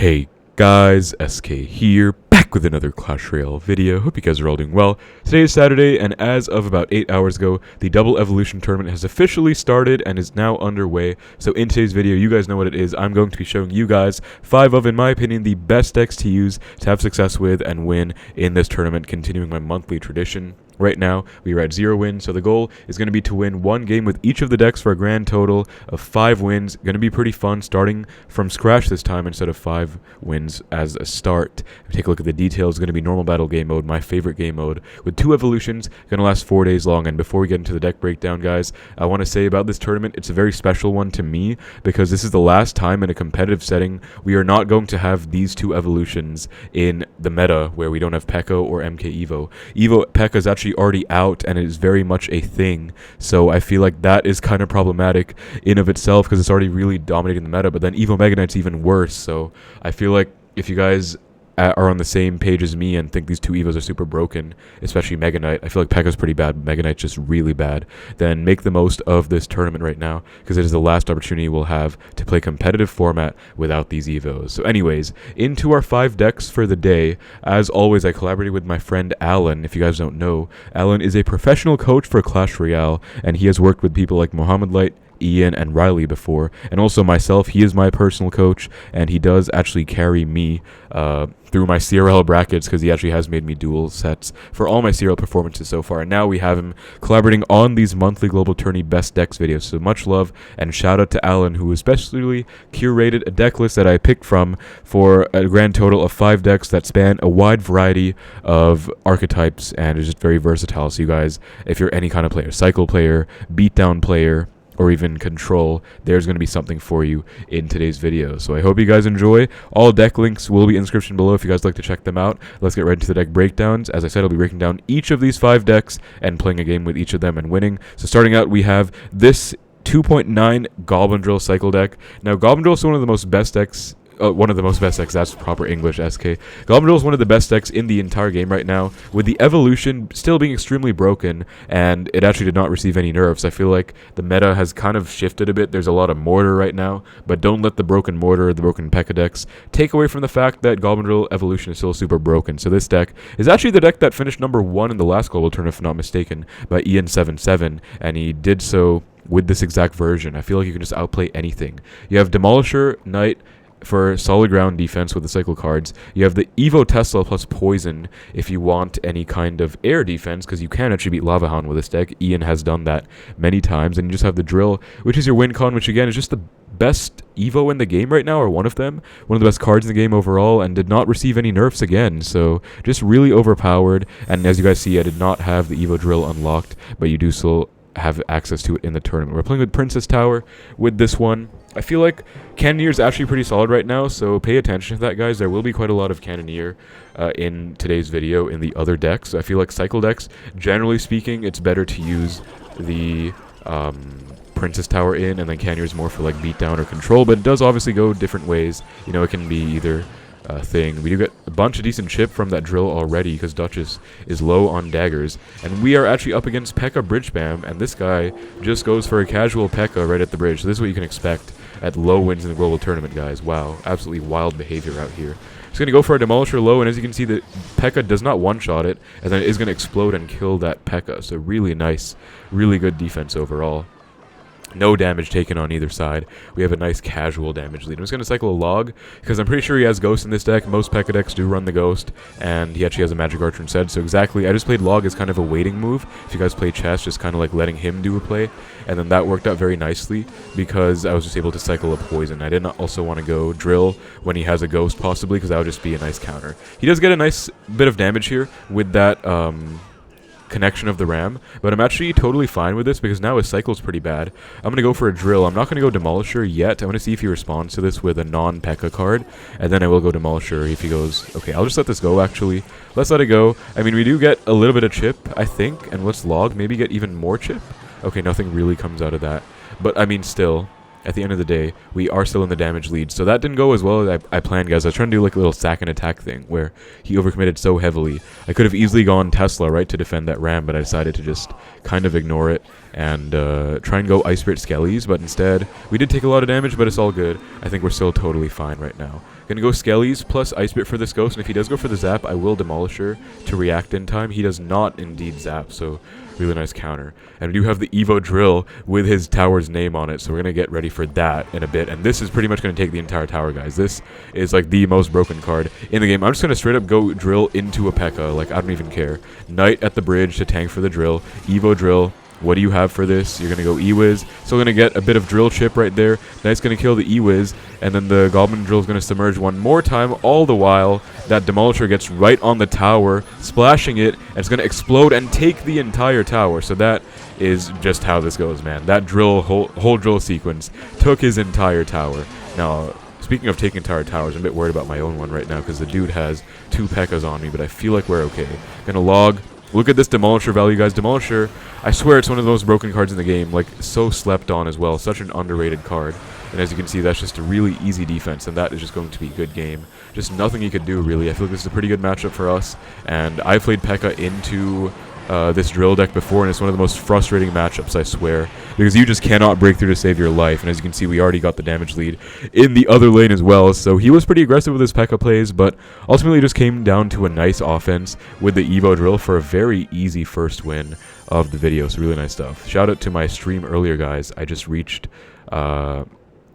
Hey guys, SK here, back with another Clash Royale video. Hope you guys are all doing well. Today is Saturday, and as of about 8 hours ago, the Double Evolution Tournament has officially started and is now underway. So in today's video, you guys know what it is. I'm going to be showing you guys 5 of, in my opinion, the best decks to use to have success with and win in this tournament, continuing my monthly tradition. Right now, we are at 0 wins, so the goal is going to be to win 1 game with each of the decks for a grand total of 5 wins. Going to be pretty fun, starting from scratch this time instead of 5 wins as a start. Take a look at the details. It's going to be normal battle game mode, my favorite game mode, with 2 evolutions, going to last 4 days long. And before we get into the deck breakdown, guys, I want to say about this tournament, it's a very special one to me, because this is the last time in a competitive setting we are not going to have these 2 evolutions in the meta, where we don't have P.E.K.K.A or MK Evo. P.E.K.K.A is actually already out, and it is very much a thing, so I feel like that is kind of problematic in of itself, because it's already really dominating the meta. But then Evo Mega Knight's even worse, so I feel like if you guys are on the same page as me and think these 2 Evos are super broken, especially Mega Knight, I feel like P.E.K.K.A's pretty bad, but Mega Knight's just really bad, then make the most of this tournament right now, because it is the last opportunity we'll have to play competitive format without these Evos. So anyways, into our 5 decks for the day. As always, I collaborated with my friend Alan. If you guys don't know, Alan is a professional coach for Clash Royale, and he has worked with people like Mohammed Light, Ian, and Riley before, and also myself. He is my personal coach, and he does actually carry me through my CRL brackets, because he actually has made me dual sets for all my CRL performances so far. And now we have him collaborating on these monthly Global Tourney Best Decks videos. So much love and shout out to Alan, who especially curated a deck list that I picked from for a grand total of 5 decks that span a wide variety of archetypes and is just very versatile. So you guys, if you're any kind of player, cycle player, beatdown player, or even control, there's going to be something for you in today's video. So I hope you guys enjoy. All deck links will be in the description below if you guys like to check them out. Let's get right into the deck breakdowns. As I said, I'll be breaking down each of these 5 decks and playing a game with each of them and winning. So starting out, we have this 2.9 Goblin Drill cycle deck. Now, Goblin Drill is one of the most best decks. One of the most best decks, that's proper English, SK. Goblin Drill is one of the best decks in the entire game right now, with the evolution still being extremely broken, and it actually did not receive any nerfs. I feel like the meta has kind of shifted a bit. There's a lot of Mortar right now, but don't let the broken Mortar, the broken P.E.K.K.A decks, take away from the fact that Goblin Drill evolution is still super broken. So this deck is actually the deck that finished number 1 in the last global tournament, if I'm not mistaken, by Ian77, and he did so with this exact version. I feel like you can just outplay anything. You have Demolisher, Knight, for solid ground defense with the cycle cards. You have the Evo Tesla plus Poison if you want any kind of air defense, because you can actually beat Lava Hound with this deck. Ian has done that many times. And you just have the Drill, which is your win con, which again is just the best Evo in the game right now, or one of them. One of the best cards in the game overall, and did not receive any nerfs again. So just really overpowered. And as you guys see, I did not have the Evo Drill unlocked, but you do still have access to it in the tournament. We're playing with Princess Tower with this one. I feel like Cannoneer is actually pretty solid right now, so pay attention to that, guys. There will be quite a lot of Cannoneer in today's video in the other decks. I feel like cycle decks, generally speaking, it's better to use the Princess Tower in, and then Cannoneer is more for like beatdown or control, but it does obviously go different ways. You know, it can be either thing. We do get a bunch of decent chip from that Drill already, because Duchess is low on daggers, and we are actually up against P.E.K.K.A bridge spam, and this guy just goes for a casual P.E.K.K.A right at the bridge. So this is what you can expect at low wins in the global tournament, guys. Wow, absolutely wild behavior out here. He's going to go for a Demolisher low, and as you can see, the P.E.K.K.A does not one-shot it, and then it is going to explode and kill that P.E.K.K.A. So really nice, really good defense overall. No damage taken on either side. We have a nice casual damage lead. I'm just going to cycle a Log, because I'm pretty sure he has Ghost in this deck. Most P.E.K.K.A decks do run the Ghost, and he actually has a Magic Archer instead. So exactly, I just played Log as kind of a waiting move. If you guys play chess, just kind of like letting him do a play. And then that worked out very nicely, because I was just able to cycle a Poison. I didn't also want to go Drill when he has a Ghost, possibly, because that would just be a nice counter. He does get a nice bit of damage here with that connection of the Ram, but I'm actually totally fine with this, because now his cycle's pretty bad. I'm going to go for a Drill. I'm not going to go Demolisher yet. I'm going to see if he responds to this with a non-P.E.K.K.A card, and then I will go Demolisher if he goes. Okay, I'll just let this go, actually. Let's let it go. I mean, we do get a little bit of chip, I think, and let's Log, maybe get even more chip. Okay, nothing really comes out of that, but I mean, still, at the end of the day, we are still in the damage lead. So that didn't go as well as I planned, guys. I was trying to do like a little sack and attack thing where he overcommitted so heavily. I could have easily gone Tesla, right, to defend that Ram, but I decided to just kind of ignore it and try and go Ice Spirit Skellies. But instead, we did take a lot of damage, but it's all good. I think we're still totally fine right now. Gonna go Skellies plus Ice Bit for this Ghost, and if he does go for the Zap, I will Demolisher to react in time. He does not indeed Zap, so really nice counter. And we do have the Evo Drill with his tower's name on it, so we're gonna get ready for that in a bit. And this is pretty much gonna take the entire tower, guys. This is like the most broken card in the game. I'm just gonna straight up go Drill into a P.E.K.K.A. Like, I don't even care. Knight at the bridge to tank for the Drill. Evo Drill. What do you have for this? You're going to go E-Wiz. So we're going to get a bit of Drill chip right there. Knight's going to kill the E-Wiz. And then the Goblin Drill is going to submerge one more time. All the while, that Demolisher gets right on the tower, splashing it. And it's going to explode and take the entire tower. So that is just how this goes, man. That drill, whole drill sequence took his entire tower. Now, speaking of taking entire towers, I'm a bit worried about my own one right now because the dude has 2 P.E.K.K.As on me. But I feel like we're okay. Going to log. Look at this Demolisher value, guys. Demolisher, I swear it's one of the most broken cards in the game. Like, so slept on as well. Such an underrated card. And as you can see, that's just a really easy defense, and that is just going to be a good game. Just nothing he could do, really. I feel like this is a pretty good matchup for us. And I played P.E.K.K.A into this drill deck before, and it's one of the most frustrating matchups, I swear, because you just cannot break through to save your life. And as you can see, we already got the damage lead in the other lane as well, so he was pretty aggressive with his P.E.K.K.A plays, but ultimately just came down to a nice offense with the Evo drill for a very easy first win of the video. So really nice stuff. Shout out to my stream earlier, guys. I just reached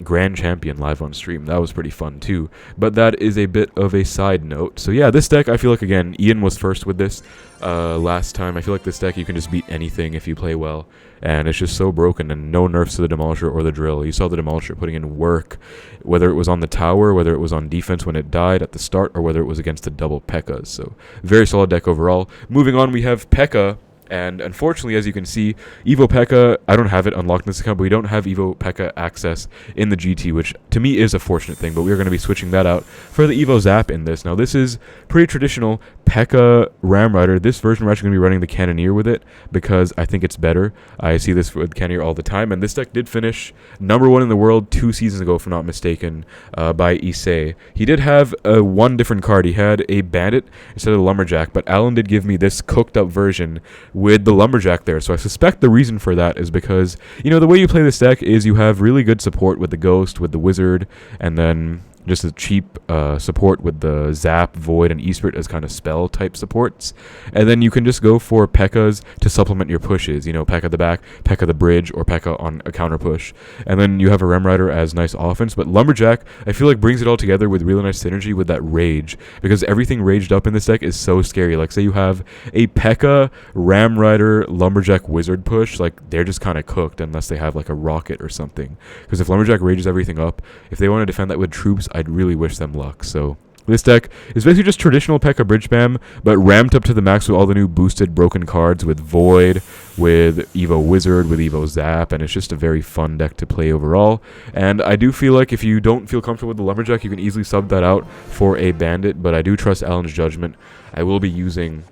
Grand Champion live on stream. That was pretty fun too, but that is a bit of a side note. So yeah, this deck, I feel like, again, Ian was first with this last time. I feel like this deck, you can just beat anything if you play well, and it's just so broken, and no nerfs to the Demolisher or the Drill. You saw the Demolisher putting in work, whether it was on the tower, whether it was on defense when it died at the start, or whether it was against the double P.E.K.K.As. So very solid deck overall. Moving on, we have P.E.K.K.A. And unfortunately, as you can see, Evo P.E.K.K.A, I don't have it unlocked in this account, but we don't have Evo P.E.K.K.A access in the GT, which to me is a fortunate thing, but we are going to be switching that out for the Evo Zap in this. Now, this is pretty traditional P.E.K.K.A Ram Rider. This version, we're actually going to be running the Cannoneer with it because I think it's better. I see this with Cannoneer all the time, and this deck did finish #1 in the world 2 seasons ago, if I'm not mistaken, by Issei. He did have one different card. He had a Bandit instead of the Lumberjack, but Alan did give me this cooked up version with the Lumberjack there. So I suspect the reason for that is because, you know, the way you play this deck is you have really good support with the Ghost, with the Wizard, and then just a cheap support with the Zap, Void, and E-Spirit as kind of spell type supports. And then you can just go for P.E.K.K.As to supplement your pushes. You know, P.E.K.K.A the back, P.E.K.K.A the bridge, or P.E.K.K.A on a counter push. And then you have a Ram Rider as nice offense. But Lumberjack, I feel like, brings it all together with really nice synergy with that Rage. Because everything raged up in this deck is so scary. Like, say you have a P.E.K.K.A, Ram Rider, Lumberjack, Wizard push. Like, they're just kind of cooked unless they have, like, a Rocket or something. Because if Lumberjack rages everything up, if they want to defend that with troops, I'd really wish them luck. So this deck is basically just traditional P.E.K.K.A bridge spam, but ramped up to the max with all the new boosted broken cards, with Void, with Evo Wizard, with Evo Zap, and it's just a very fun deck to play overall. And I do feel like if you don't feel comfortable with the Lumberjack, you can easily sub that out for a Bandit, but I do trust Alan's judgment. I will be using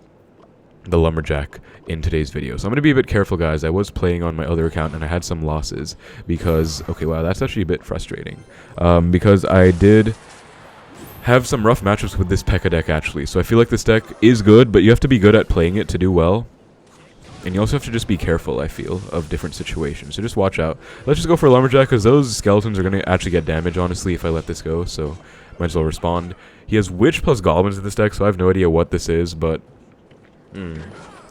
the Lumberjack in today's video. So I'm going to be a bit careful, guys. I was playing on my other account and I had some losses because, okay, wow, that's actually a bit frustrating. Because I did have some rough matchups with this P.E.K.K.A deck, actually. So I feel like this deck is good, but you have to be good at playing it to do well. And you also have to just be careful, I feel, of different situations. So just watch out. Let's just go for Lumberjack, because those skeletons are going to actually get damage, honestly, if I let this go. So might as well respond. He has Witch plus Goblins in this deck, so I have no idea what this is, but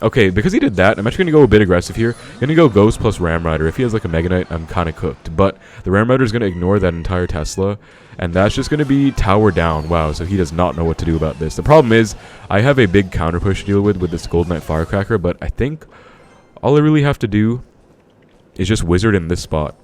okay, because he did that, I'm actually going to go a bit aggressive here. I'm going to go Ghost plus Ram Rider. If he has like a Mega Knight, I'm kind of cooked. But the Ram Rider is going to ignore that entire Tesla, and that's just going to be tower down. Wow, so he does not know what to do about this. The problem is, I have a big counter push to deal with this Golden Knight Firecracker, but I think all I really have to do is just Wizard in this spot.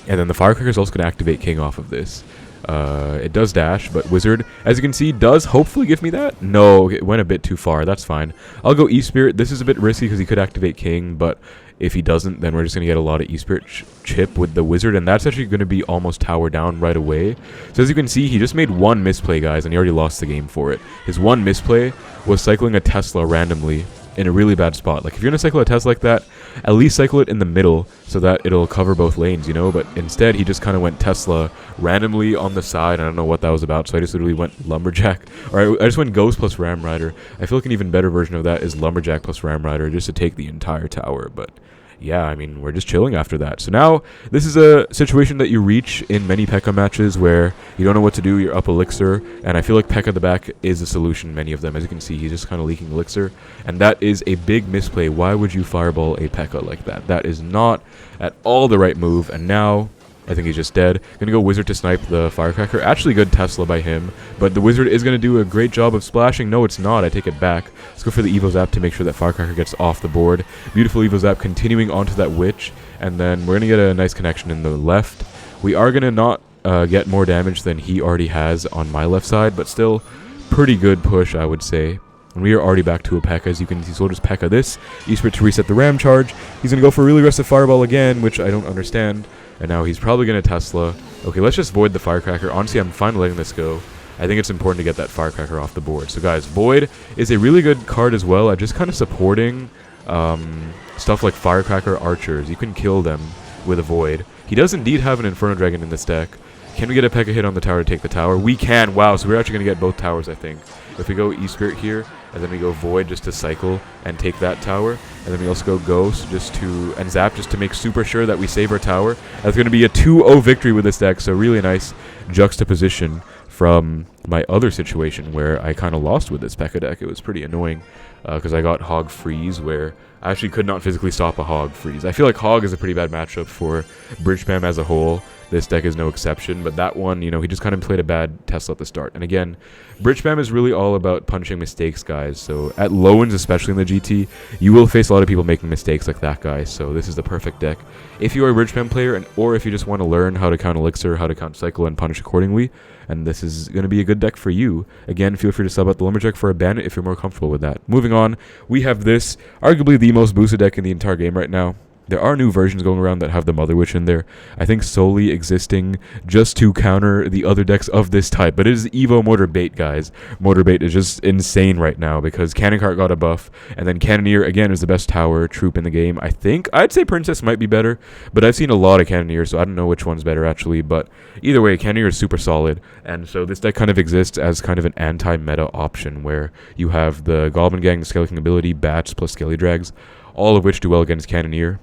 And then the Firecracker is also going to activate King off of this. It does dash, but Wizard, as you can see, does hopefully give me that. No, it went a bit too far. That's fine. I'll go E-Spirit. This is a bit risky because he could activate King, but if he doesn't, then we're just going to get a lot of E-Spirit chip with the Wizard, and that's actually going to be almost tower down right away. So as you can see, he just made one misplay, guys, and he already lost the game for it. His one misplay was cycling a Tesla randomly in a really bad spot. Like, if you're going to cycle a Tesla like that, at least cycle it in the middle so that it'll cover both lanes, you know? But instead, he just kind of went Tesla randomly on the side. I don't know what that was about, so I just literally went Lumberjack. Or I just went Ghost plus Ram Rider. I feel like an even better version of that is Lumberjack plus Ram Rider just to take the entire tower. But yeah, I mean, we're just chilling after that. So now, this is a situation that you reach in many P.E.K.K.A matches where you don't know what to do, you're up elixir, and I feel like P.E.K.K.A the back is a solution, many of them. As you can see, he's just kind of leaking elixir, and that is a big misplay. Why would you fireball a P.E.K.K.A like that? That is not at all the right move, and now I think he's just dead. Gonna go Wizard to snipe the Firecracker. Actually good Tesla by him, but the Wizard is gonna do a great job of splashing. No, it's not. I take it back. Let's go for the Evo Zap to make sure that Firecracker gets off the board. Beautiful Evo Zap continuing onto that Witch, and then we're gonna get a nice connection in the left. We are gonna not get more damage than he already has on my left side, but still pretty good push, I would say. And we are already back to a P.E.K.K.A, as you can see. So we'll just P.E.K.K.A this. E-Spirit to reset the Ram charge. He's gonna go for a really aggressive Fireball again, which I don't understand. And now he's probably going to Tesla. Okay, let's just Void the Firecracker. Honestly, I'm fine letting this go. I think it's important to get that Firecracker off the board. So guys, Void is a really good card as well. I'm just kind of supporting stuff like Firecracker Archers. You can kill them with a Void. He does indeed have an Inferno Dragon in this deck. Can we get a P.E.K.K.A hit on the tower to take the tower? We can. Wow, so we're actually going to get both towers, I think. If we go E-Spirit here, and then we go Void just to cycle and take that tower, and then we also go Ghost just to, and Zap just to make super sure that we save our tower. That's going to be a 2-0 victory with this deck, so really nice juxtaposition from my other situation where I kind of lost with this P.E.K.K.A deck. It was pretty annoying because I got Hog Freeze, where I actually could not physically stop a Hog Freeze. I feel like Hog is a pretty bad matchup for Bridge Spam as a whole. This deck is no exception, but that one, you know, he just kind of played a bad Tesla at the start. And again, Bridge Spam is really all about punishing mistakes, guys. So at low ends, especially in the GT, you will face a lot of people making mistakes like that guy. So this is the perfect deck. If you are a Bridge Spam player, or if you just want to learn how to count Elixir, how to count Cycle, and punish accordingly, and this is going to be a good deck for you. Again, feel free to sub out the Lumberjack for a Bandit if you're more comfortable with that. Moving on, we have this, arguably the most boosted deck in the entire game right now. There are new versions going around that have the Mother Witch in there, I think solely existing just to counter the other decks of this type. But it is Evo Mortar Bait, guys. Mortar Bait is just insane right now because Cannon Cart got a buff, and then Cannoneer, again, is the best tower troop in the game. I think, I'd say Princess might be better, but I've seen a lot of Cannoneer, so I don't know which one's better actually. But either way, Cannoneer is super solid, and so this deck kind of exists as kind of an anti-meta option where you have the Goblin Gang, the Skelly King ability, Bats plus Skelly Drags, all of which do well against Cannoneer.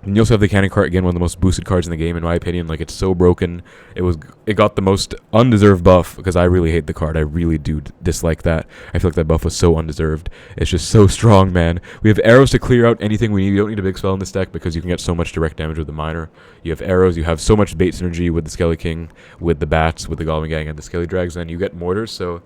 And you also have the Cannon Cart, again, one of the most boosted cards in the game, in my opinion. Like, it's so broken. It got the most undeserved buff, because I really hate the card. I really do dislike that. I feel like that buff was so undeserved. It's just so strong, man. We have arrows to clear out anything we need. You don't need a big spell in this deck, because you can get so much direct damage with the Miner. You have arrows, you have so much bait synergy with the Skelly King, with the Bats, with the Goblin Gang, and the Skelly Drags, and you get Mortars, so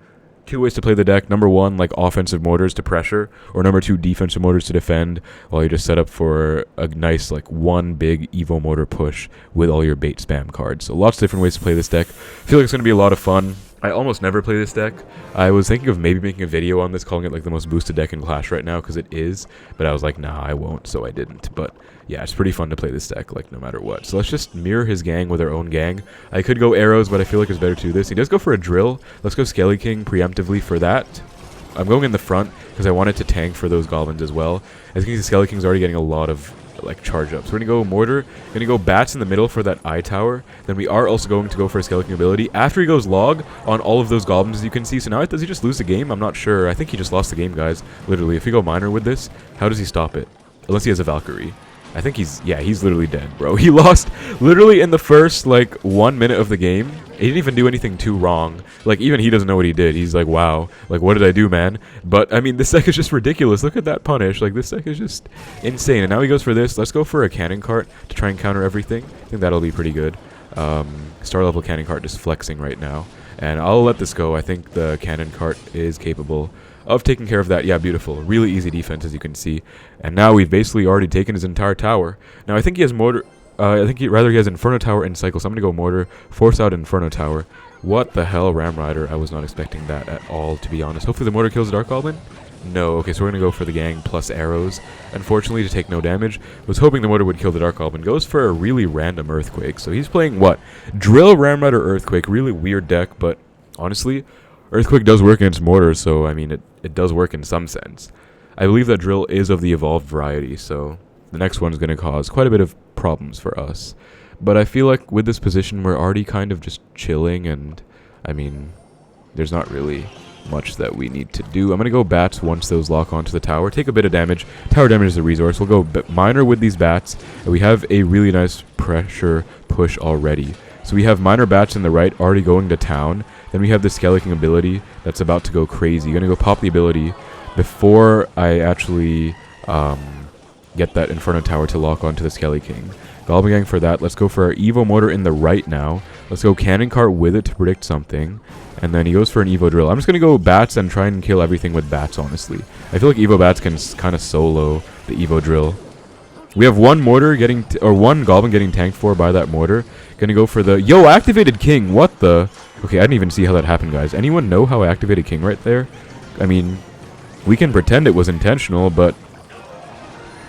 two ways to play the deck. Number one, like offensive mortars to pressure, or number two, defensive mortars to defend, while you just set up for a nice, like, one big Evo Mortar push with all your bait spam cards. So lots of different ways to play this deck. I feel like it's going to be a lot of fun. I almost never play this deck. I was thinking of maybe making a video on this, calling it like the most boosted deck in Clash right now, because it is, but I was like, nah, I won't, so I didn't. But yeah, it's pretty fun to play this deck, like, no matter what. So let's just mirror his gang with our own gang. I could go arrows, but I feel like it's better to do this. He does go for a drill. Let's go Skelly King preemptively for that. I'm going in the front because I wanted to tank for those goblins as well. As you can see, Skelly King's already getting a lot of, like, charge ups. We're gonna go Mortar, gonna go Bats in the middle for that eye tower. Then we are also going to go for a Skelly King ability after he goes Log on all of those goblins, as you can see. So now, does he just lose the game? I'm not sure. I think he just lost the game, guys. Literally, if we go Miner with this, how does he stop it? Unless he has a Valkyrie. I think he's literally dead, bro. He lost literally in the first, like, 1 minute of the game. He didn't even do anything too wrong. Like, even he doesn't know what he did. He's like, wow, like, what did I do, man? But, I mean, this deck is just ridiculous. Look at that punish. Like, this deck is just insane. And now he goes for this. Let's go for a Cannon Cart to try and counter everything. I think that'll be pretty good. Star level Cannon Cart just flexing right now. And I'll let this go. I think the Cannon Cart is capable of taking care of that. Yeah, beautiful. Really easy defense, as you can see. And now we've basically already taken his entire tower. Now, I think he has Mortar. I think he has Inferno Tower and Cycle. So I'm going to go Mortar, force out Inferno Tower. What the hell, Ram Rider? I was not expecting that at all, to be honest. Hopefully the Mortar kills the Dark Goblin. No. Okay, so we're going to go for the gang plus arrows, unfortunately, to take no damage. Was hoping the Mortar would kill the Dark Goblin. Goes for a really random Earthquake. So he's playing what? Drill, Ram Rider, Earthquake. Really weird deck, but honestly, Earthquake does work against Mortar, so I mean, it does work in some sense. I believe that Drill is of the evolved variety, so the next one is going to cause quite a bit of problems for us. But I feel like with this position, we're already kind of just chilling, and I mean, there's not really much that we need to do. I'm going to go bats once those lock onto the tower. Take a bit of damage. Tower damage is a resource. We'll go miner with these bats. And we have a really nice pressure push already. So we have miner bats in the right already going to town. Then we have the Skelly King ability that's about to go crazy. You're going to go pop the ability before I actually get that Inferno Tower to lock onto the Skelly King. Goblin Gang for that. Let's go for our Evo Mortar in the right now. Let's go Cannon Cart with it to predict something. And then he goes for an Evo Drill. I'm just going to go Bats and try and kill everything with Bats, honestly. I feel like Evo Bats can kind of solo the Evo Drill. We have one Mortar getting, or one Goblin getting tanked for by that Mortar. Gonna go for the, yo, activated King, what the? Okay, I didn't even see how that happened, guys. Anyone know how I activated King right there? I mean, we can pretend it was intentional, but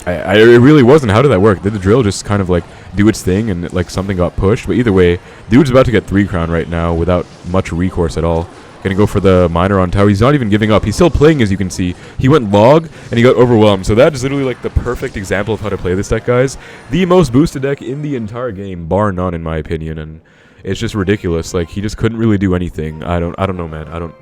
it really wasn't. How did that work? Did the drill just kind of like do its thing and like something got pushed? But either way, dude's about to get 3 crown right now without much recourse at all. Gonna go for the miner on tower. He's not even giving up. He's still playing, as you can see. He went log and he got overwhelmed. So that is literally like the perfect example of how to play this deck, guys. The most boosted deck in the entire game, bar none, in my opinion. And it's just ridiculous. Like, he just couldn't really do anything. I don't know, man. I don't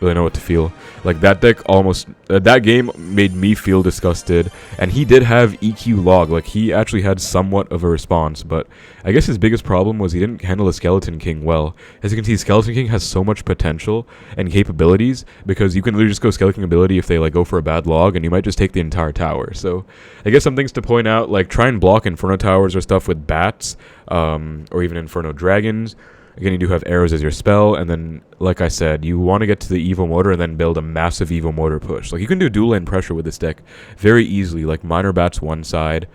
really know what to feel. Like, that deck almost that game made me feel disgusted, and he did have EQ log. Like, he actually had somewhat of a response, but I guess his biggest problem was he didn't handle the Skeleton King well. As you can see, Skeleton King has so much potential and capabilities, because you can literally just go Skeleton King ability if they like go for a bad log, and you might just take the entire tower. So I guess some things to point out, like try and block Inferno Towers or stuff with bats, or even Inferno Dragons. Again, you do have arrows as your spell, and then, like I said, you want to get to the Evo Mortar and then build a massive Evo Mortar push. Like, you can do dual lane pressure with this deck very easily, like Minor Bats one side,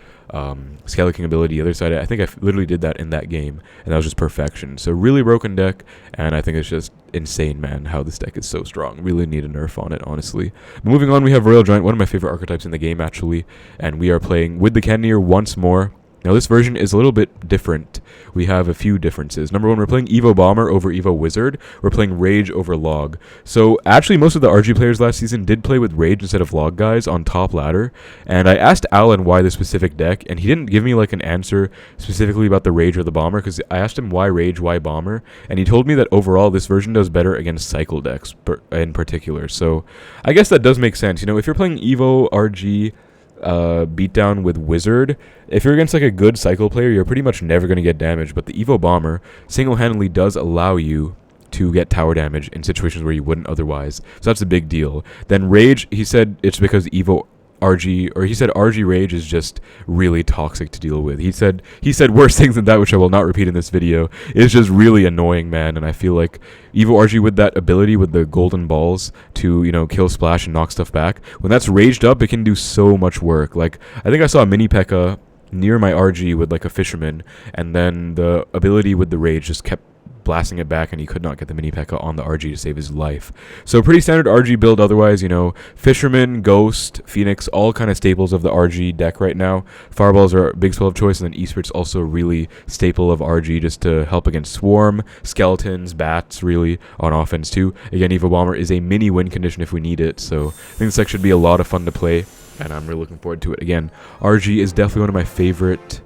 Skelly King ability the other side. I think I literally did that in that game, and that was just perfection. So, really broken deck, and I think it's just insane, man, how this deck is so strong. Really need a nerf on it, honestly. But moving on, we have Royal Giant, one of my favorite archetypes in the game, actually, and we are playing with the Cannoneer once more. Now, this version is a little bit different. We have a few differences. Number one, we're playing Evo Bomber over Evo Wizard. We're playing Rage over Log. So, actually, most of the RG players last season did play with Rage instead of Log, guys, on top ladder. And I asked Alan why this specific deck, and he didn't give me, like, an answer specifically about the Rage or the Bomber, because I asked him why Rage, why Bomber, and he told me that overall this version does better against Cycle decks in particular. So, I guess that does make sense. You know, if you're playing Evo RG beatdown with Wizard, if you're against like a good cycle player, you're pretty much never going to get damage, but the Evo Bomber single-handedly does allow you to get tower damage in situations where you wouldn't otherwise. So that's a big deal. Then Rage, he said it's because Evo RG, or he said RG Rage is just really toxic to deal with. He said worse things than that, which I will not repeat in this video. It's just really annoying, man, and I feel like Evo RG with that ability with the golden balls to, you know, kill splash and knock stuff back, when that's raged up, it can do so much work. Like, I think I saw a mini P.E.K.K.A near my RG with like a fisherman, and then the ability with the rage just kept blasting it back, and he could not get the mini P.E.K.K.A on the RG to save his life. So pretty standard RG build otherwise, you know, Fisherman, Ghost, Phoenix, all kind of staples of the RG deck right now. Fireballs are a big spell of choice, and then Espirit's also really staple of RG just to help against Swarm, Skeletons, Bats, really, on offense too. Again, Evo Bomber is a mini win condition if we need it, so I think this deck should be a lot of fun to play, and I'm really looking forward to it. Again, RG is definitely one of my favorite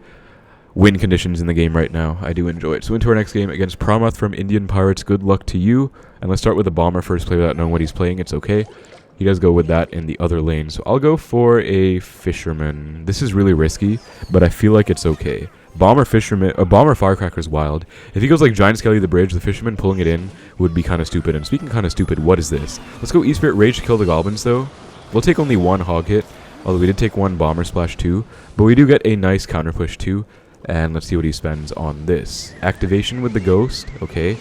win conditions in the game right now. I do enjoy it. So into our next game against Pramath from Indian Pirates. Good luck to you. And let's start with the Bomber first play without knowing what he's playing. It's okay. He does go with that in the other lane. So I'll go for a Fisherman. This is really risky, but I feel like it's okay. Bomber Fisherman, a Bomber Firecracker is wild. If he goes like Giant Skelly the Bridge, the Fisherman pulling it in would be kind of stupid. And speaking kind of stupid, what is this? Let's go E-Spirit Rage to kill the Goblins though. We'll take only one Hog hit, although we did take one Bomber Splash too. But we do get a nice counter push too. And let's see what he spends on this. Activation with the Ghost. Okay.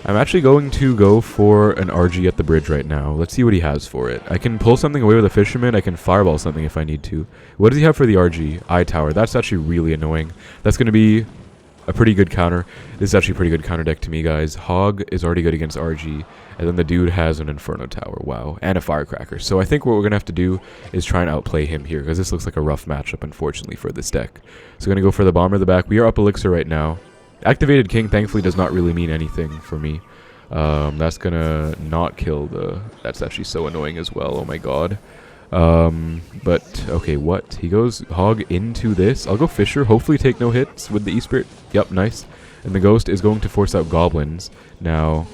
I'm actually going to go for an RG at the bridge right now. Let's see what he has for it. I can pull something away with a Fisherman. I can Fireball something if I need to. What does he have for the RG? Eye Tower. That's actually really annoying. That's going to be a pretty good counter. This is actually a pretty good counter deck to me, guys. Hog is already good against RG. And then the dude has an Inferno Tower. Wow. And a Firecracker. So I think what we're going to have to do is try and outplay him here, because this looks like a rough matchup, unfortunately, for this deck. So we're going to go for the Bomber at the back. We are up Elixir right now. Activated King, thankfully, does not really mean anything for me. That's going to not kill the... That's actually so annoying as well. Oh my god. But, okay, what? He goes Hog into this. I'll go Fisher. Hopefully take no hits with the E-Spirit. Yep, nice. And the Ghost is going to force out Goblins. Now,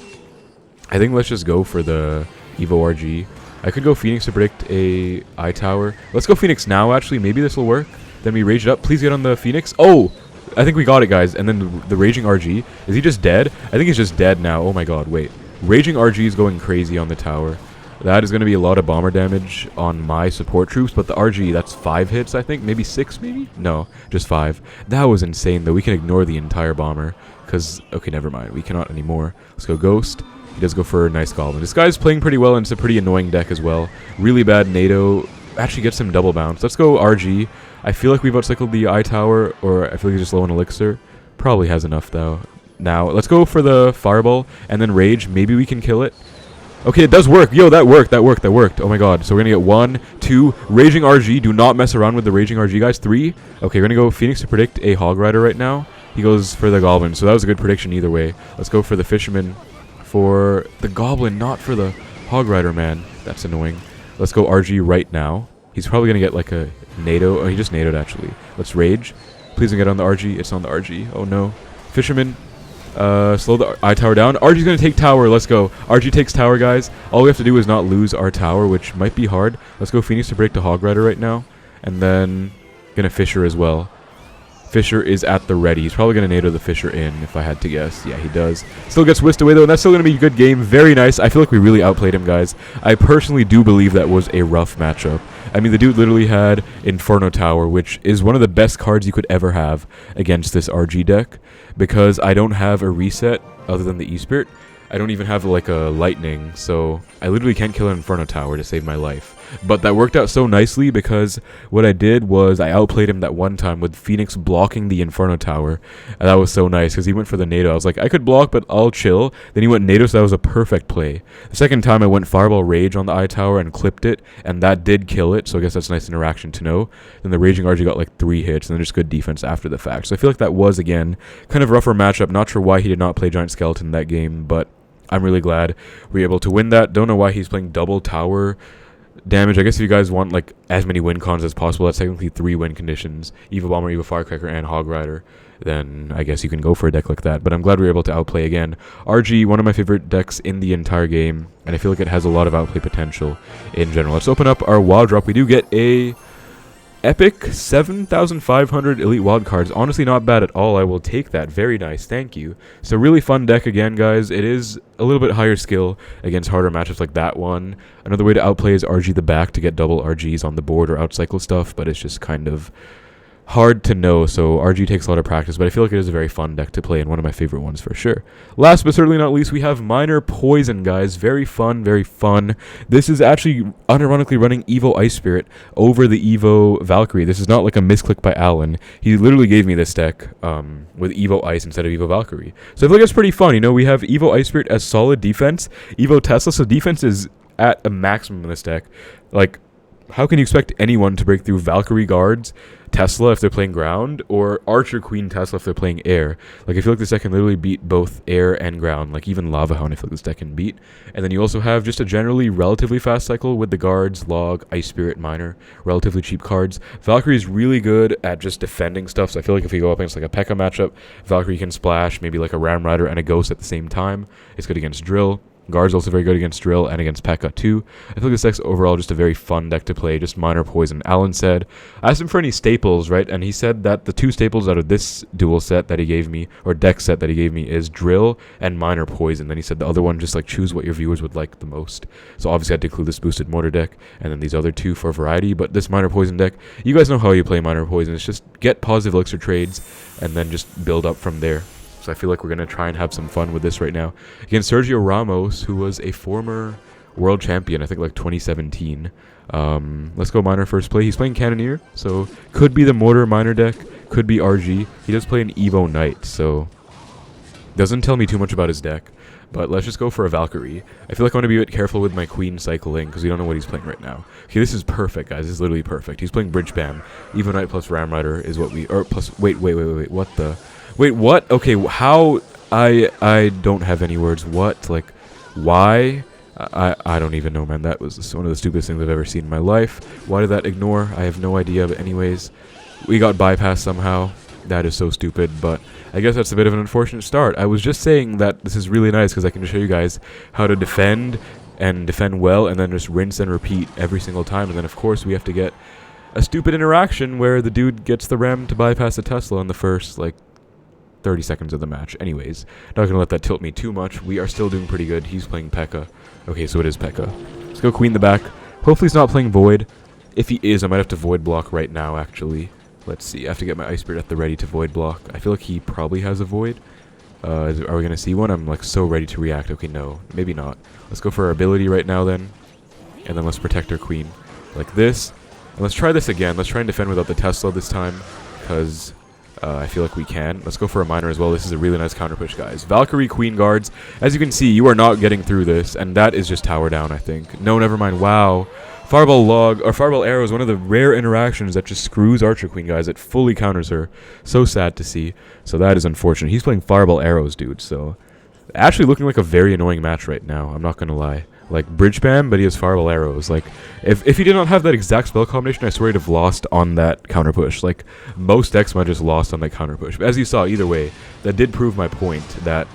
I think let's just go for the Evo RG. I could go Phoenix to predict a eye tower. Let's go Phoenix now, actually. Maybe this will work. Then we rage it up. Please get on the Phoenix. Oh! I think we got it, guys. And then the Raging RG. Is he just dead? I think he's just dead now. Oh my god, wait. Raging RG is going crazy on the tower. That is going to be a lot of bomber damage on my support troops. But the RG, that's 5 hits, I think. Maybe 6, maybe? No, just 5. That was insane, though. We can ignore the entire bomber. Because, okay, never mind. We cannot anymore. Let's go Ghost. He does go for a nice Goblin. This guy's playing pretty well, and it's a pretty annoying deck as well. Really bad NATO. Actually gets him double bounce. Let's go RG. I feel like we've outcycled the eye tower, or I feel like he's just low on elixir. Probably has enough, though. Now, let's go for the fireball, and then rage. Maybe we can kill it. Okay, it does work. Yo, that worked. Oh my god. So we're going to get 1, 2. Raging RG. Do not mess around with the Raging RG, guys. 3. Okay, we're going to go Phoenix to predict a Hog Rider right now. He goes for the Goblin, so that was a good prediction either way. Let's go for the Fisherman. For the Goblin, not for the Hog Rider, man. That's annoying. Let's go RG right now. He's probably going to get like a NATO. Oh, he just NATO'd actually. Let's rage. Please don't get on the RG. It's on the RG. Oh no. Fisherman. Slow the eye tower down. RG's going to take tower. Let's go. RG takes tower, guys. All we have to do is not lose our tower, which might be hard. Let's go Phoenix to break the Hog Rider right now. And then going to Fisher as well. Fisher is at the ready. He's probably going to NATO the Fisher in, if I had to guess. Yeah, he does. Still gets whisked away, though, and that's still going to be a good game. Very nice. I feel like we really outplayed him, guys. I personally do believe that was a rough matchup. I mean, the dude literally had Inferno Tower, which is one of the best cards you could ever have against this RG deck, because I don't have a reset other than the E-Spirit. I don't even have, like, a Lightning, so I literally can't kill an Inferno Tower to save my life. But that worked out so nicely because what I did was I outplayed him that one time with Phoenix blocking the Inferno Tower. And that was so nice because he went for the NATO. I was like, I could block, but I'll chill. Then he went NATO, so that was a perfect play. The second time I went Fireball Rage on the eye tower and clipped it, and that did kill it, so I guess that's a nice interaction to know. Then the Raging RG got like 3 hits, and then just good defense after the fact. So I feel like that was, again, kind of rougher matchup. Not sure why he did not play Giant Skeleton that game, but I'm really glad we were able to win that. Don't know why he's playing double tower damage. I guess if you guys want like as many win cons as possible, that's technically 3 win conditions: Evo Bomber, Evo Firecracker, and Hog Rider. Then I guess you can go for a deck like that. But I'm glad we were able to outplay again. RG, one of my favorite decks in the entire game, and I feel like it has a lot of outplay potential in general. Let's open up our wild drop. We do get a epic 7,500 elite wild cards. Honestly, not bad at all. I will take that. Very nice. Thank you. So really fun deck again, guys. It is a little bit higher skill against harder matchups like that one. Another way to outplay is RG the back to get double RGs on the board or outcycle stuff, but it's just kind of hard to know, so RG takes a lot of practice, but I feel like it is a very fun deck to play and one of my favorite ones for sure. Last but certainly not least, we have Minor Poison, guys. Very fun, very fun. This is actually unironically running Evo Ice Spirit over the Evo Valkyrie. This is not like a misclick by Alan. He literally gave me this deck with Evo Ice instead of Evo Valkyrie. So I feel like it's pretty fun. You know, we have Evo Ice Spirit as solid defense, Evo Tesla, so defense is at a maximum in this deck. Like, how can you expect anyone to break through Valkyrie guards, Tesla if they're playing ground, or Archer Queen Tesla if they're playing air? Like, I feel like this deck can literally beat both air and ground. Like, even Lava Hound I feel like this deck can beat. And then you also have just a generally relatively fast cycle with the guards, Log, Ice Spirit, Minor, relatively cheap cards. Valkyrie is really good at just defending stuff, so I feel like if we go up against like a P.E.K.K.A matchup, Valkyrie can splash maybe like a Ram Rider and a Ghost at the same time. It's good against Drill. Guard's also very good against Drill and against P.E.K.K.A too. I feel like this deck's overall just a very fun deck to play, just Minor Poison. Alan said, I asked him for any staples, right? And he said that the 2 staples out of this dual set that he gave me, or deck set that he gave me, is Drill and Minor Poison. Then he said the other one, just like choose what your viewers would like the most. So obviously I had to include this boosted Mortar deck, and then these other 2 for variety. But this Minor Poison deck, you guys know how you play Minor Poison. It's just get positive elixir trades, and then just build up from there. So I feel like we're going to try and have some fun with this right now. Against Sergio Ramos, who was a former world champion, I think like 2017. Let's go Minor first play. He's playing Cannoneer, so could be the Mortar Minor deck, could be RG. He does play an Evo Knight, so doesn't tell me too much about his deck. But let's just go for a Valkyrie. I feel like I want to be a bit careful with my Queen cycling, because we don't know what he's playing right now. Okay, this is perfect, guys. This is literally perfect. He's playing Bridge Bam. Evo Knight plus Ram Rider is what we... Or plus... Wait. What the... Wait, what? Okay, how... I don't have any words. What? Like, why? I don't even know, man. That was one of the stupidest things I've ever seen in my life. Why did that ignore? I have no idea, but anyways, we got bypassed somehow. That is so stupid, but I guess that's a bit of an unfortunate start. I was just saying that this is really nice because I can just show you guys how to defend and defend well and then just rinse and repeat every single time. And then, of course, we have to get a stupid interaction where the dude gets the Ram to bypass the Tesla in the first, like, 30 seconds of the match. Anyways, not going to let that tilt me too much. We are still doing pretty good. He's playing P.E.K.K.A. Okay, so it is P.E.K.K.A. Let's go Queen the back. Hopefully he's not playing Void. If he is, I might have to Void block right now, actually. Let's see. I have to get my Ice Spirit at the ready to Void block. I feel like he probably has a Void. Are we going to see one? I'm like so ready to react. Okay, no. Maybe not. Let's go for our ability right now then. And then let's protect our Queen. Like this. And let's try this again. Let's try and defend without the Tesla this time. Because I feel like we can. Let's go for a Miner as well. This is a really nice counter push, guys. Valkyrie Queen guards. As you can see, you are not getting through this. And that is just tower down, I think. No, never mind. Wow. Fireball log, or Fireball arrow is one of the rare interactions that just screws Archer Queen, guys. It fully counters her. So sad to see. So that is unfortunate. He's playing Fireball arrows, dude. So actually looking like a very annoying match right now. I'm not going to lie. Like, bridge spam, but he has Fireball arrows. Like, if he did not have that exact spell combination, I swear he'd have lost on that counter push. Like, most decks might have just lost on that counter push. But as you saw, either way, that did prove my point that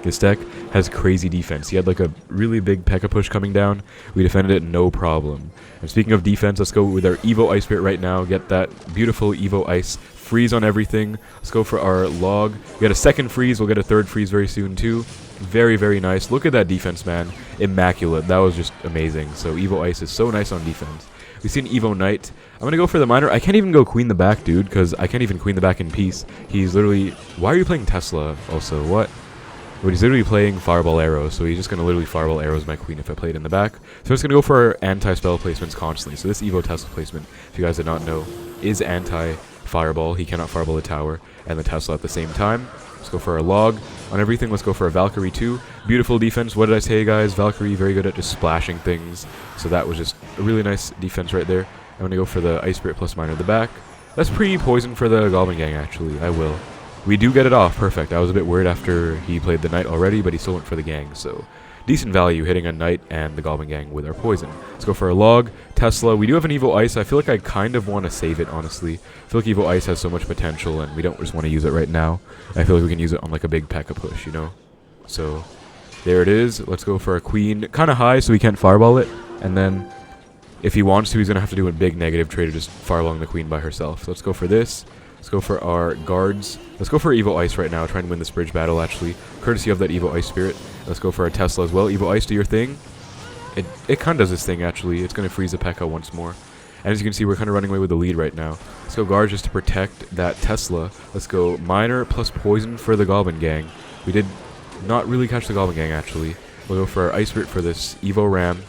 this deck has crazy defense. He had, like, a really big P.E.K.K.A push coming down. We defended it no problem. And speaking of defense, let's go with our Evo Ice Spirit right now. Get that beautiful Evo Ice freeze on everything. Let's go for our log. We got a second freeze. We'll get a third freeze very soon, too. Very, very nice. Look at that defense, man. Immaculate. That was just amazing. So Evo Ice is so nice on defense. We see an Evo Knight. I'm going to go for the Miner. I can't even go Queen the back, dude, because I can't even Queen the back in peace. He's literally... Why are you playing Tesla also? What? But he's literally playing Fireball arrows, so he's just going to literally Fireball arrows my Queen if I played in the back. So I'm just going to go for our anti-spell placements constantly. So this Evo Tesla placement, if you guys did not know, is anti-Fireball. He cannot Fireball the tower and the Tesla at the same time. Let's go for our log on everything. Let's go for a Valkyrie too. Beautiful defense. What did I say, guys? Valkyrie, very good at just splashing things. So that was just a really nice defense right there. I'm going to go for the Ice Spirit plus Miner in the back. That's pretty poison for the Goblin Gang, actually. I will. We do get it off. Perfect. I was a bit worried after he played the Knight already, but he still went for the Gang. So decent value hitting a Knight and the Goblin Gang with our poison. Let's go for a log. Tesla. We do have an Evo Ice. I feel like I kind of want to save it, honestly. I feel like Evo Ice has so much potential, and we don't just want to use it right now. I feel like we can use it on like a big P.E.K.K.A push, you know? So there it is. Let's go for a Queen. Kind of high, so we can't Fireball it. And then if he wants to, he's going to have to do a big negative trade of just Fireballing the Queen by herself. So let's go for this. Let's go for our guards. Let's go for Evo Ice right now. Try and win this bridge battle, actually. Courtesy of that Evo Ice Spirit. Let's go for our Tesla as well. Evo Ice, do your thing. It kind of does this thing, actually. It's going to freeze the P.E.K.K.A once more. And as you can see, we're kind of running away with the lead right now. Let's go guards just to protect that Tesla. Let's go Miner plus poison for the Goblin Gang. We did not really catch the Goblin Gang, actually. We'll go for our Ice Spirit for this Evo Ram.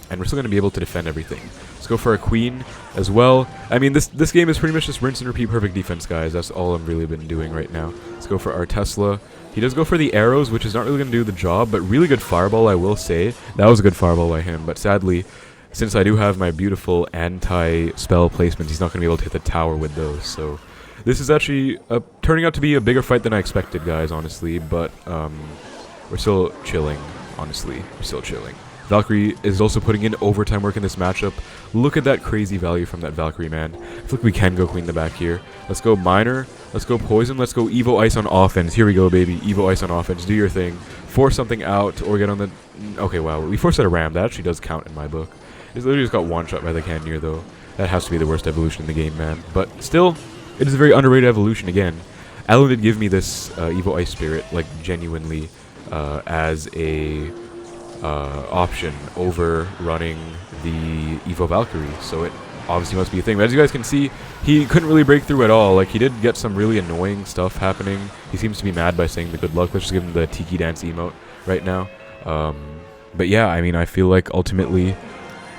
And we're still going to be able to defend everything. Let's go for a Queen as well. I mean, this game is pretty much just rinse and repeat perfect defense, guys. That's all I've really been doing right now. Let's go for our Tesla. He does go for the arrows, which is not really going to do the job, but really good Fireball, I will say. That was a good Fireball by him, but sadly, since I do have my beautiful anti-spell placements, he's not going to be able to hit the tower with those. So this is actually turning out to be a bigger fight than I expected, guys, honestly, but we're still chilling, honestly. We're still chilling. Valkyrie is also putting in overtime work in this matchup. Look at that crazy value from that Valkyrie, man. I feel like we can go Queen the back here. Let's go Miner. Let's go Poison. Let's go Evo Ice on offense. Here we go, baby. Evo Ice on offense. Do your thing. Force something out or get on the... Okay, wow. We forced out a Ram. That actually does count in my book. It's literally just got one shot by the Cannoneer, though. That has to be the worst evolution in the game, man. But still, it is a very underrated evolution again. Alan did give me this Evo Ice Spirit, like, genuinely, as a... option over running the Evo Valkyrie, so it obviously must be a thing. But as you guys can see, he couldn't really break through at all. Like, he did get some really annoying stuff happening. He seems to be mad by saying the good luck. Let's just give him the Tiki Dance emote right now. But yeah, I mean, I feel like ultimately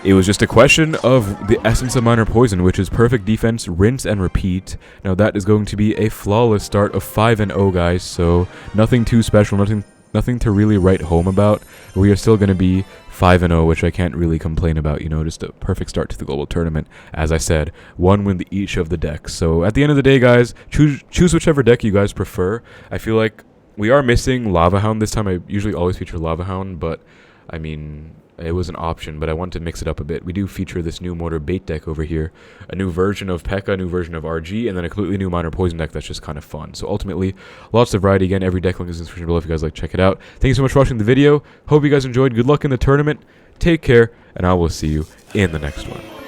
it was just a question of the essence of Miner Poison, which is perfect defense, rinse and repeat. Now that is going to be a flawless start of 5-0, guys, so nothing too special, nothing to really write home about. We are still going to be 5-0, which I can't really complain about, you know, just a perfect start to the global tournament. As I said, one win each of the decks. So at the end of the day, guys, choose whichever deck you guys prefer. I feel like we are missing Lava Hound this time. I usually always feature Lava Hound, but I mean, it was an option, but I wanted to mix it up a bit. We do feature this new Mortar bait deck over here, a new version of P.E.K.K.A, a new version of RG, and then a completely new minor poison deck that's just kind of fun. So ultimately, lots of variety. Again, every deck link is in the description below if you guys like, check it out. Thank you so much for watching the video. Hope you guys enjoyed. Good luck in the tournament. Take care, and I will see you in the next one.